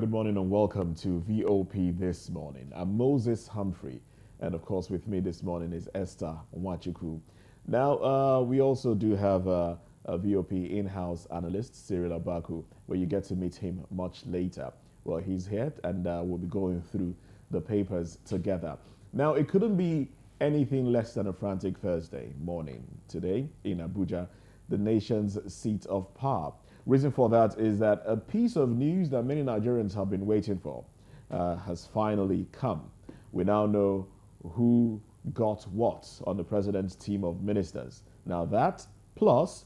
good morning and welcome to VOP This Morning. I'm Moses Humphrey, and of course with me this morning is Esther Nwachukwu. Now, we also do have a VOP in-house analyst, Cyril Abaku, where you get to meet him much later. Well, he's here and we'll be going through the papers together. Now, it couldn't be anything less than a frantic Thursday morning today in Abuja, the nation's seat of power. Reason for that is that a piece of news that many Nigerians have been waiting for has finally come. We now know who got what on the president's team of ministers. Now that, plus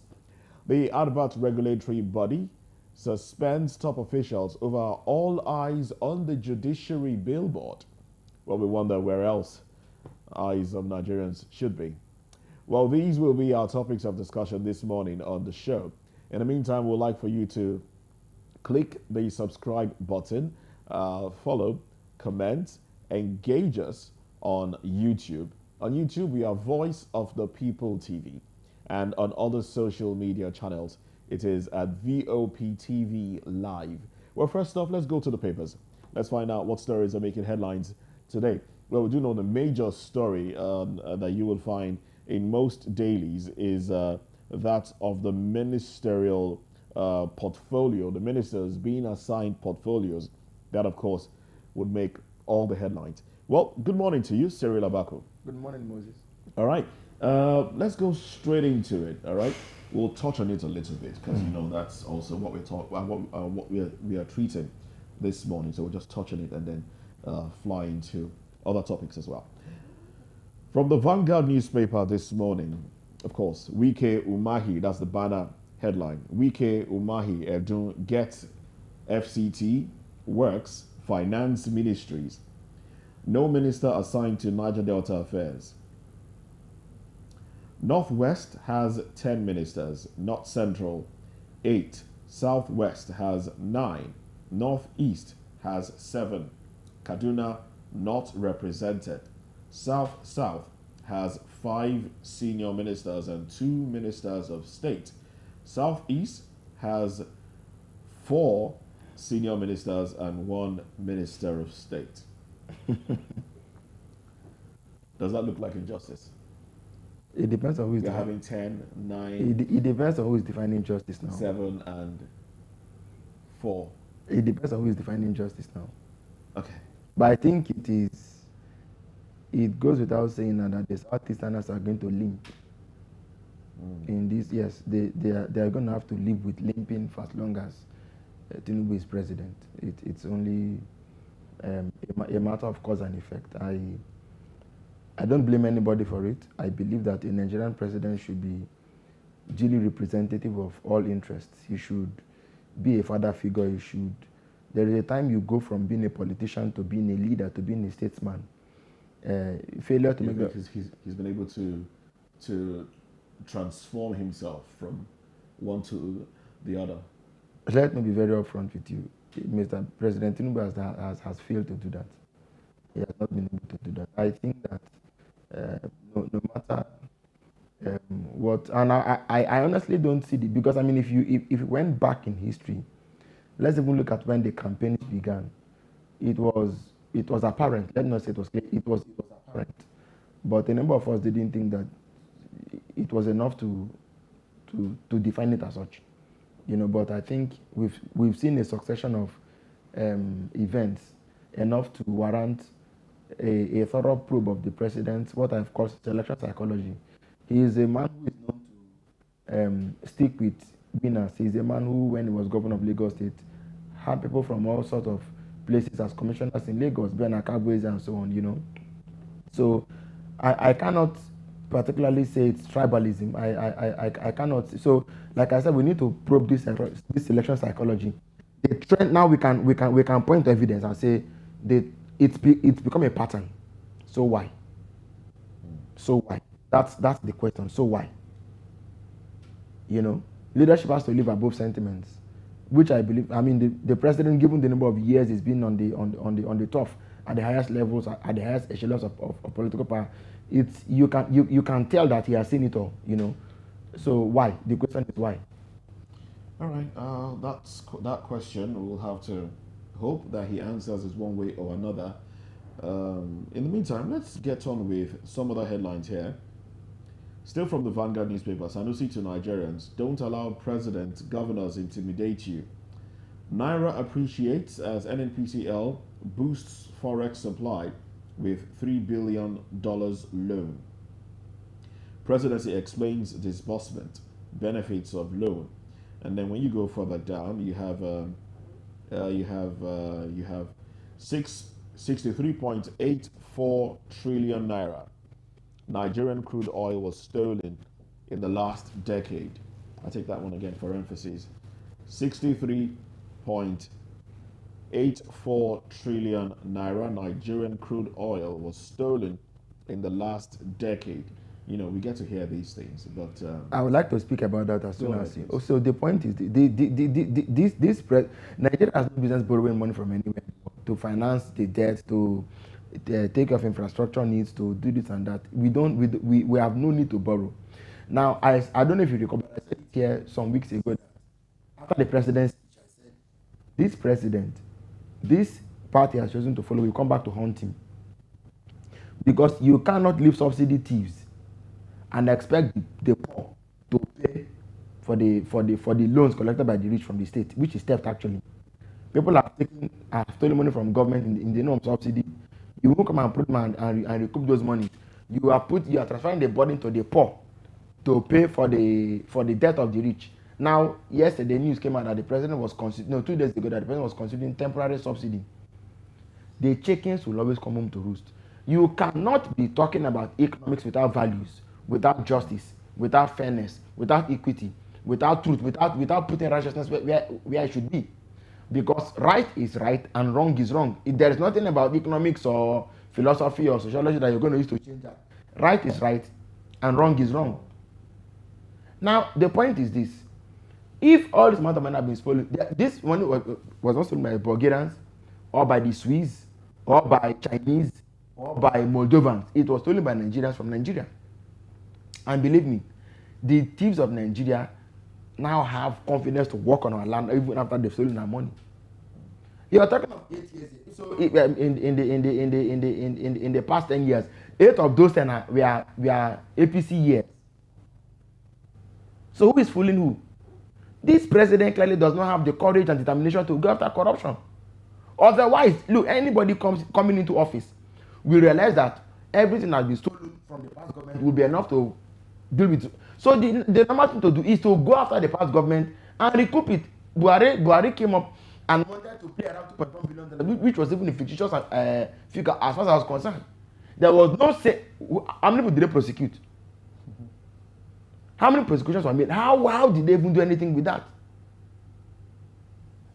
the Advert regulatory body suspends top officials over all eyes on the judiciary billboard. Well, we wonder where else eyes of Nigerians should be. Well, these will be our topics of discussion this morning on the show. In the meantime, we'd like for you to click the subscribe button, follow, comment, engage us on YouTube. On YouTube, we are Voice of the People TV. And on other social media channels, it is at VOP TV Live. Well, first off, let's go to the papers. Let's find out what stories are making headlines today. Well, we do know the major story that you will find in most dailies is that of the ministerial portfolio, the ministers being assigned portfolios. That, of course, would make all the headlines. Well, good morning to you, Cyril Abaku. Good morning, Moses. All right, let's go straight into it. All right, we'll touch on it a little bit because you know that's also what we're talking about, what we are treating this morning. So we'll just touch on it and then fly into other topics as well. From the Vanguard newspaper this morning, of course, Wike Umahi, that's the banner headline. Wike Umahi Edun gets FCT works, finance ministries. No minister assigned to Niger Delta affairs. Northwest has 10 ministers, North Central 8. Southwest has 9. Northeast has 7. Kaduna not represented. South has 5 senior ministers and 2 ministers of state. Southeast has 4 senior ministers and 1 minister of state. Does that look like injustice? It depends on who is You're having 10, 9. It depends on who is defining justice now. 7 and 4. It depends on who is defining justice now. Okay. But I think it goes without saying that the Southeasterners are going to limp. In this, yes, they are going to have to live with limping for as long as Tinubu is president. It's only a matter of cause and effect. I don't blame anybody for it. I believe that a Nigerian president should be duly representative of all interests. He should be a father figure. There is a time you go from being a politician to being a leader to being a statesman. Failure to make he's been able to transform himself from one to the other. Let me be very upfront with you. Mr. President Tinubu has failed to do that. He has not been able to do that. I think that no matter what, and I honestly don't see it, because I mean, if you went back in history, let's even look at when the campaigns began. It was apparent. Let me not say it was clear. It was apparent, but a number of us didn't think that it was enough to define it as such, you know. But I think we've seen a succession of events enough to warrant a thorough probe of the president, what I've called selection psychology. He is a man who is known to stick with winners. He's a man who, when he was governor of Lagos State, had people from all sorts of places as commissioners in Lagos, Ben Akagweze and so on, you know. So I cannot particularly say it's tribalism. I cannot. So like I said, we need to probe this selection psychology. The trend now, we can point to evidence and say it's become a pattern. So why? So why? That's the question. So why? You know, leadership has to live above sentiments, which I believe. I mean, the president, given the number of years he's been on the top, at the highest levels, at the highest echelons of political power, you can tell that he has seen it all. You know, so why? The question is why. All right, that question we'll have to hope that he answers us one way or another. In the meantime, let's get on with some other headlines here. Still from the Vanguard newspaper, Sanusi to Nigerians, don't allow president, governors intimidate you. Naira appreciates as NNPCL boosts forex supply with $3 billion loan. Presidency explains disbursement, benefits of loan. And then when you go further down, you have 63.84 trillion naira. Nigerian crude oil was stolen in the last decade. I take that one again for emphasis. 63.84 trillion naira Nigerian crude oil was stolen in the last decade. You know, we get to hear these things, but I would like to speak about that as soon as. please. Also, the point is, Nigeria has no business borrowing money from anywhere to finance the debt, to take off infrastructure needs, to do this and that. We have no need to borrow. Now, I don't know if you recall, I said it here some weeks ago that after the presidency, I said, this president, this party has chosen to follow, will come back to haunt him. Because you cannot leave subsidy thieves and expect the poor to pay for the loans collected by the rich from the state, which is theft actually. People have stolen money from government in the name of subsidy. You won't come and put money and recoup those money. You are transferring the burden to the poor to pay for the debt of the rich. Now, yesterday news came out that the president was 2 days ago that the president was considering temporary subsidy. The chickens will always come home to roost. You cannot be talking about economics without values, without justice, without fairness, without equity, without truth, without putting righteousness where it should be. Because right is right and wrong is wrong. There is nothing about economics or philosophy or sociology that you're going to use to change that. Right is right and wrong is wrong. Now, the point is this. If all this amount of money have been stolen, this money was not stolen by Bulgarians or by the Swiss or by Chinese or by Moldovans. It was stolen by Nigerians from Nigeria. And believe me, the thieves of Nigeria now have confidence to work on our land even after they've stolen our money. You are talking of 8 years. So in the past 10 years, 8 of those 10 were APC years. So who is fooling who? This president clearly does not have the courage and determination to go after corruption. Otherwise, look, anybody coming into office will realize that everything has been stolen from the past government will be enough to deal with. So the normal thing to do is to go after the past government and recoup it. Buhari came up and wanted to play around $2.1 billion, which was even a fictitious figure as far as I was concerned. There was no say. How many people did they prosecute? How many prosecutions were made? How did they even do anything with that?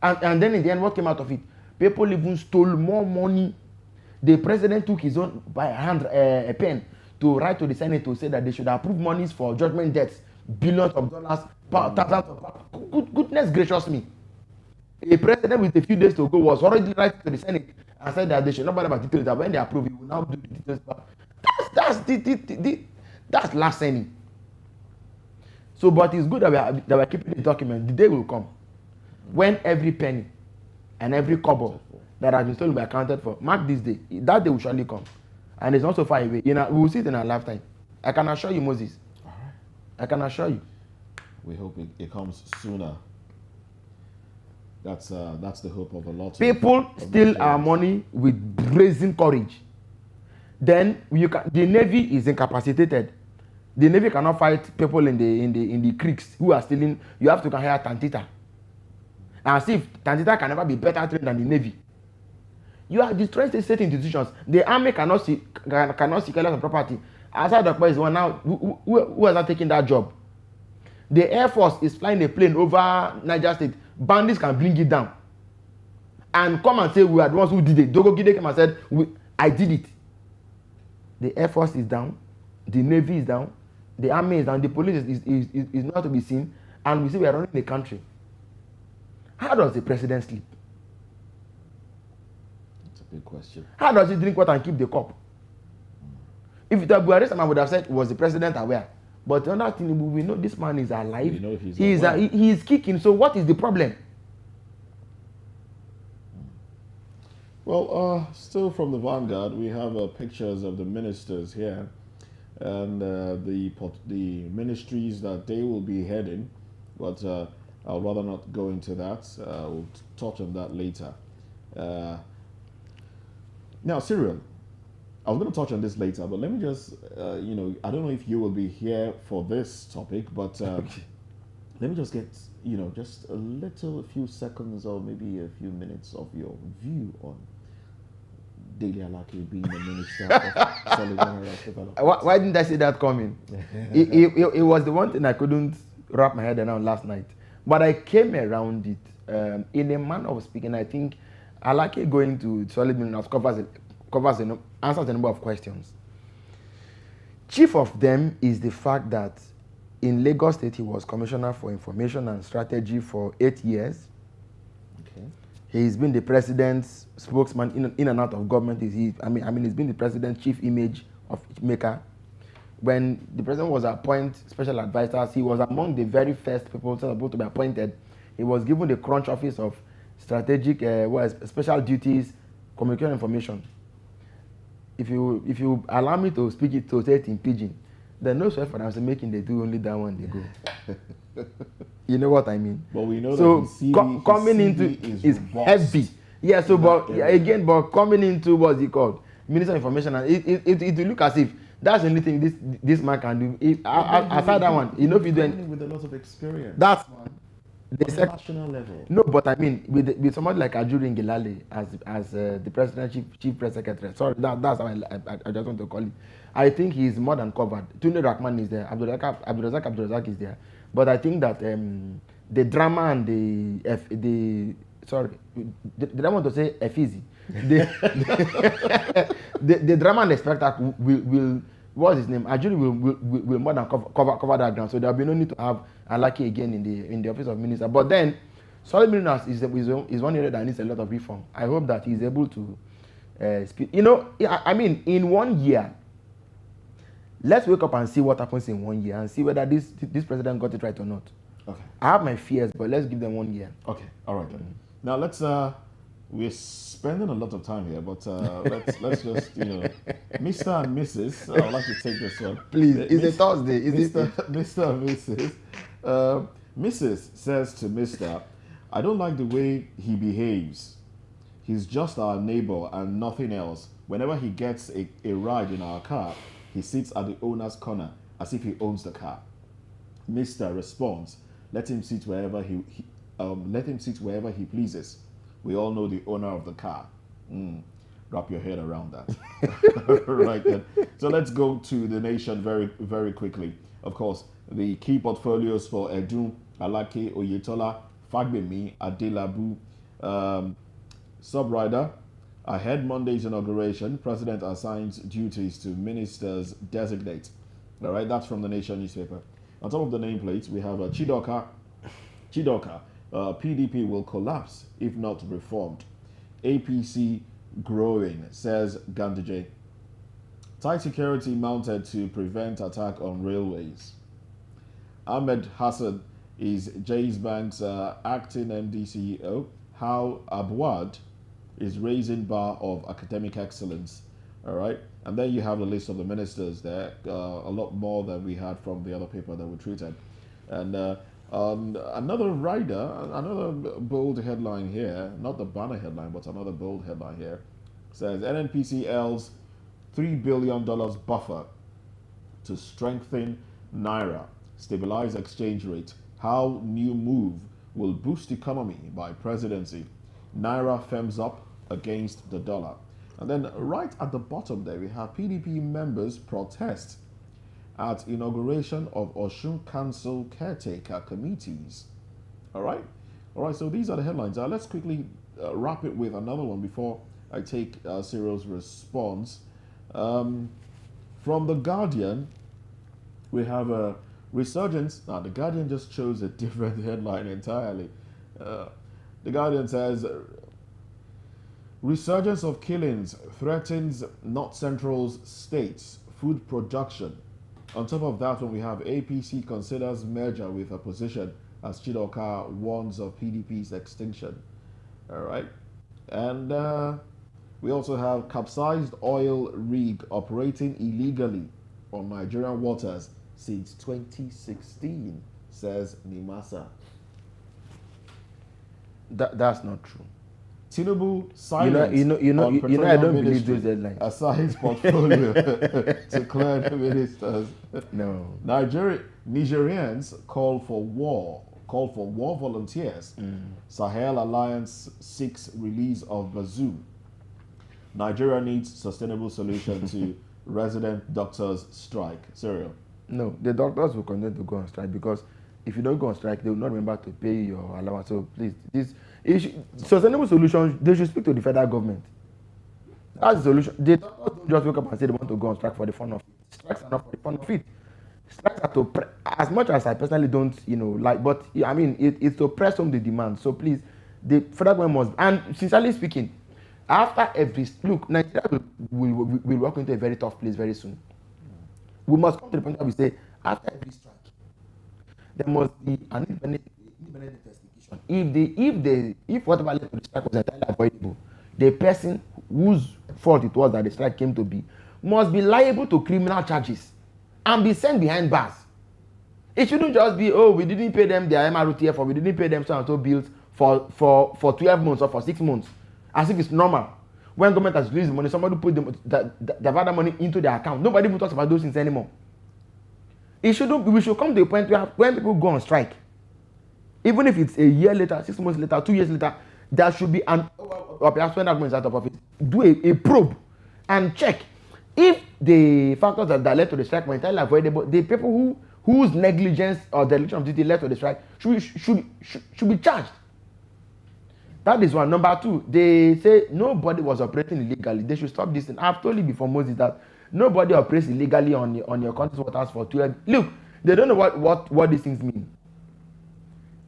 And then in the end, what came out of it? People even stole more money. The president took his own by hand, a pen, to write to the Senate to say that they should approve monies for judgment debts, billions of dollars, thousands of dollars. Goodness gracious me. A president with a few days to go was already writing to the Senate and said that they should not bother about details. That when they approve, he will now do the details. That's larceny. So, but it's good that we're keeping the document. The day will come when every penny and every kobo that has been stolen will be accounted for. Mark this day. That day will surely come. And it's not so far away. We will see it in our lifetime. I can assure you, Moses. All right. I can assure you. We hope it comes sooner. That's the hope of a lot of people steal our money with brazen courage. Then the Navy is incapacitated. The Navy cannot fight people in the creeks who are stealing. You have to hire Tantita. And see if Tantita can never be better trained than the Navy. You are destroying state institutions. The army cannot secure lots of property. Aside the place one now, who has not taken that job? The Air Force is flying a plane over Niger State. Bandits can bring it down and come and say we are the ones who did it. Dogo Gide came and said I did it. The Air Force is down, the Navy is down, the Army is down, the police is not to be seen, and we say we are running the country. How does the president sleep? It's a big question. How does he drink water and keep the cup? If it was Buhari, someone would have said, was the president aware? But another thing, we know this man is alive. We know he is kicking. So what is the problem? Well, still from the Vanguard, we have pictures of the ministers here and the ministries that they will be heading. But I'll rather not go into that. We'll touch on that later. Uh, Now, Cyril, I was going to touch on this later, but let me just, I don't know if you will be here for this topic, but let me just get, just a few seconds or maybe a few minutes of your view on Dele Alake being the Minister of Solid Mineral Development. Why didn't I see that coming? It was the one thing I couldn't wrap my head around last night. But I came around it in a manner of speaking. I think Alake going to solid minerals answers a number of questions. Chief of them is the fact that in Lagos State he was Commissioner for Information and Strategy for 8 years. Okay. He's been the president's spokesman in and out of government. He's been the president's chief image of maker. When the president was appointed special advisors, he was among the very first people supposed to be appointed. He was given the crunch office of strategic, special duties, communication information. If you allow me to say it in pidgin, then no sweat for them. So making they do only that one they go. You know what I mean? But we know so that his CV, coming his into CV is heavy. Yeah. So but coming into what's it called? Minister of Information, and it will look as if that's the only thing this man can do. Aside that one, if you do with a lot of experience. that's one. The national level. No, but I mean, with somebody like Ajuri Ngilale as the president chief press secretary. Sorry, that's how I just want to call it. I think he's more than covered. Tunde Rahman is there. Abdulrazak is there. But I think that the drama and the I want to say Efizi. The drama and the spectacle will what's his name? Ajuri will more than cover that ground. So there'll be no need to have Alake again in the office of minister. But then, solid minerals is one area that needs a lot of reform. I hope that he's able to speak. I mean, in 1 year, let's wake up and see what happens in 1 year and see whether this president got it right or not. Okay. I have my fears, but let's give them 1 year. Okay. All right then. Now let's. We're spending a lot of time here, but let's just Mr. and Mrs. I'd like to take this one. Please, it's a Thursday. Mr. and Mrs. Mrs. says to Mr. I don't like the way he behaves. He's just our neighbor and nothing else. Whenever he gets a ride in our car, he sits at the owner's corner as if he owns the car. Mr. responds, let him sit wherever he pleases. We all know the owner of the car. Wrap your head around that. Right then. So let's go to the nation very, very quickly. Of course, the key portfolios for Edun, Alake, Oyetola, Fagbemi, Adelabu, Subrider. Ahead Monday's inauguration, President assigns duties to ministers designate. All right, that's from the Nation newspaper. On top of the nameplates, we have Chidoka. PDP will collapse if not reformed. APC growing, says Ganduje. Tight security mounted to prevent attack on railways. Ahmed Hassan is Jay's Bank's acting MD CEO. How Abwad is raising bar of academic excellence. All right. And then you have the list of the ministers there, a lot more than we had from the other paper that we treated. And another bold headline here, not the banner headline, but another bold headline here, says NNPCL's $3 billion buffer to strengthen Naira, stabilize exchange rate. How new move will boost economy by presidency. Naira firms up against the dollar. And then right at the bottom there, we have PDP members protest at inauguration of Osun Council caretaker committees. All right, so these are the headlines. Let's quickly wrap it with another one before I take Cyril's response. From The Guardian, we have a resurgence. Now, The Guardian just chose a different headline entirely. The Guardian says, resurgence of killings threatens North Central's states' food production. On top of that, when we have APC considers merger with opposition as Chidoka warns of PDP's extinction. All right. And We also have capsized oil rig operating illegally on Nigerian waters since 2016, says Nimasa. That's not true. Tinubu silent I don't believe those headlines. Assigns portfolio to clear ministers. No. Nigerians call for war volunteers. Sahel Alliance seeks release of Bazoum. Nigeria needs sustainable solution to resident doctors' strike. Serial. No, the doctors will continue to go on strike because if you don't go on strike, they will not remember to pay your allowance. So please, sustainable solutions, they should speak to the federal government. That's the solution. The doctors don't just wake up and say they want to go on strike for the fun of it. Strikes are not for the fun of it. Strikes are to as much as I personally don't, but I mean, it's to press home the demand. So please, the federal government must, and sincerely speaking, after every look, Nigeria will walk into a very tough place very soon. We must come to the point where we say, after every strike, there must be an independent investigation. If whatever led to the strike was entirely avoidable, the person whose fault it was that the strike came to be must be liable to criminal charges and be sent behind bars. It shouldn't just be, we didn't pay them their MRTF or we didn't pay them so and so bills for 12 months or for 6 months, as if it's normal. When government has released the money, somebody put the other money into their account. Nobody even talks about those things anymore. We should come to a point where when people go on strike, even if it's a year later, 6 months later, 2 years later, there should be an perhaps when government is out of office, do a probe and check if the factors that led to the strike were entirely avoidable. The people whose negligence or dereliction of duty led to the strike should be charged. That is one. Number two, they say nobody was operating illegally. They should stop this thing. I've told you before, Moses, that nobody operates illegally on your country's waters for 12. Look, they don't know what these things mean.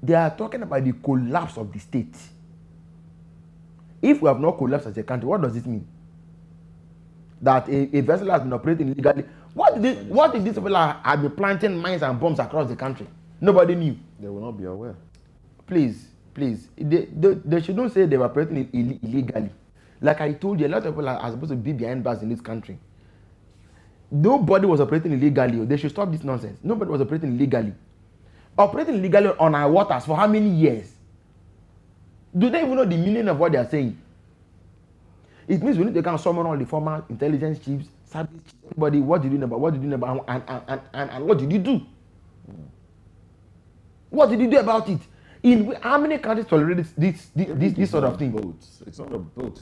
They are talking about the collapse of the state. If we have not collapsed as a country, what does this mean? That a vessel has been operating illegally. What if these people had been planting mines and bombs across the country? Nobody knew. They will not be aware. Please, they shouldn't say they were operating illegally. Like I told you, a lot of people are supposed to be behind bars in this country. Nobody was operating illegally. They should stop this nonsense. Nobody was operating illegally. Operating illegally on our waters for how many years? Do they even know the meaning of what they are saying? It means we need to come summon all the former intelligence chiefs, service chiefs, everybody. What did you know about? What did you know about? And what did you do? What did you do about it? In how many countries tolerate this sort of thing? Boats. It's not a boat.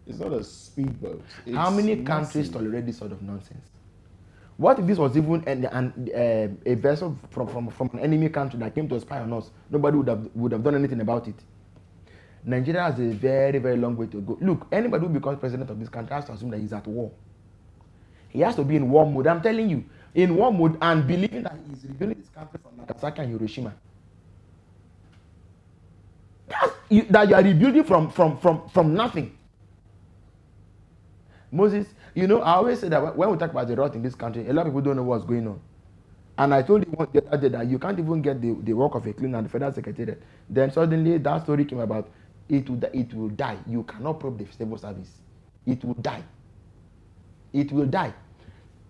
It's not a speedboat. How many countries tolerate this sort of nonsense? What if this was even a vessel from an enemy country that came to spy on us? Nobody would have done anything about it. Nigeria has a very, very long way to go. Look, anybody who becomes president of this country has to assume that he's at war. He has to be in war mode. I'm telling you, in war mode and believing that he's rebuilding his country from Nagasaki and Hiroshima. That you are rebuilding from nothing. Moses, I always say that when we talk about the rot in this country, a lot of people don't know what's going on. And I told you the other day that you can't even get the work of a cleaner and the federal secretariat. Then suddenly that story came about. It will die. You cannot probe the civil service. It will die. It will die.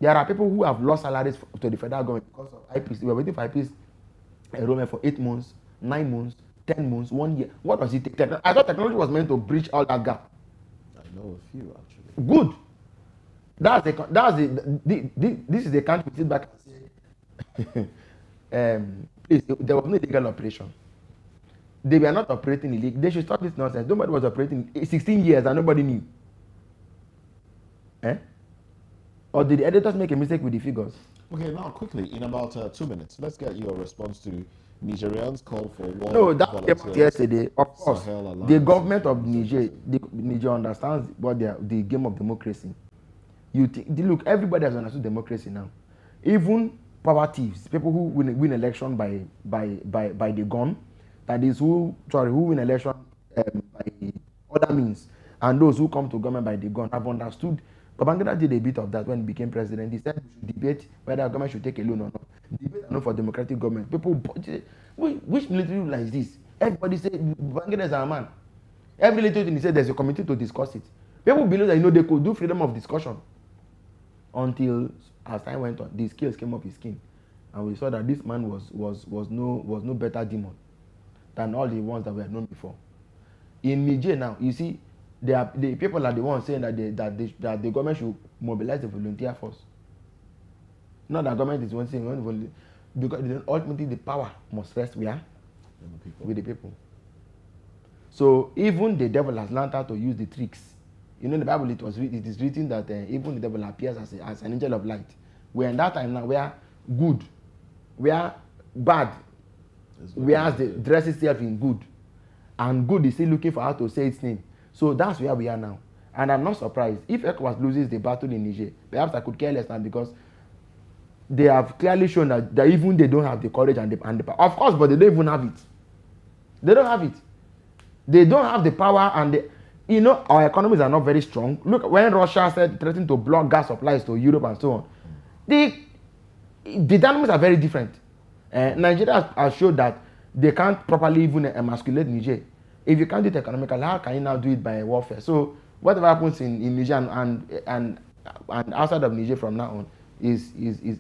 There are people who have lost salaries to the federal government because of IPs. We were waiting for IPs enrollment for 8 months, 9 months, 10 months, 1 year. What does it take? I thought technology was meant to bridge all that gap. I know a few actually. Good. This is the country we sit back and say, please, there was no illegal operation. They were not operating illegal. They should stop this nonsense. Nobody was operating 16 years and nobody knew. Or did the editors make a mistake with the figures? Okay, now quickly, in about 2 minutes, let's get your response to Nigerians call for war. No, that came out yesterday. Of course, the government of Niger understands what the game of democracy. Look, everybody has understood democracy now. Even power thieves, people who win election by the gun, that is who win election by other means, and those who come to government by the gun have understood. Babangida did a bit of that when he became president. He said we should debate whether the government should take a loan or not. Debate not for democratic government. People, which military rule is this? Everybody say Babangida is our man. Every little thing he said, there's a committee to discuss it. People believe that they could do freedom of discussion until as time went on, the scales came off his skin, and we saw that this man was no better demon than all the ones that we had known before. In Niger now, you see, the people are the ones saying that the government should mobilize the volunteer force. Not that government is one thing, because ultimately the power must rest where? With the people. So even the devil has learned how to use the tricks. In the Bible it is written that even the devil appears as an angel of light. We're in that time now where good, where bad, whereas the dress itself in good, and good is still looking for how to say its name. So that's where we are now. And I'm not surprised if ECOWAS loses the battle in Niger. Perhaps I could care less now, because they have clearly shown that even they don't have the courage and the power. Of course, but they don't even have it. They don't have it. They don't have the power, and our economies are not very strong. Look, when Russia threatened to block gas supplies to Europe and so on, the dynamics are very different. Nigeria has showed that they can't properly even emasculate Niger. If you can't do it economically, how can you now do it by warfare? So whatever happens in Niger and outside of Niger from now on is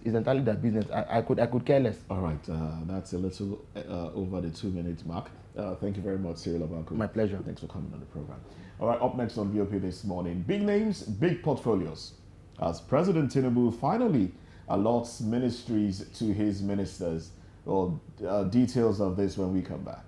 entirely their business. I could care less. All right, that's a little over the 2-minute mark. Thank you very much, Cyril Abanku. My pleasure. Thanks for coming on the program. All right, up next on VOP this morning, big names, big portfolios. As President Tinubu finally allots ministries to his ministers. Well, details of this when we come back.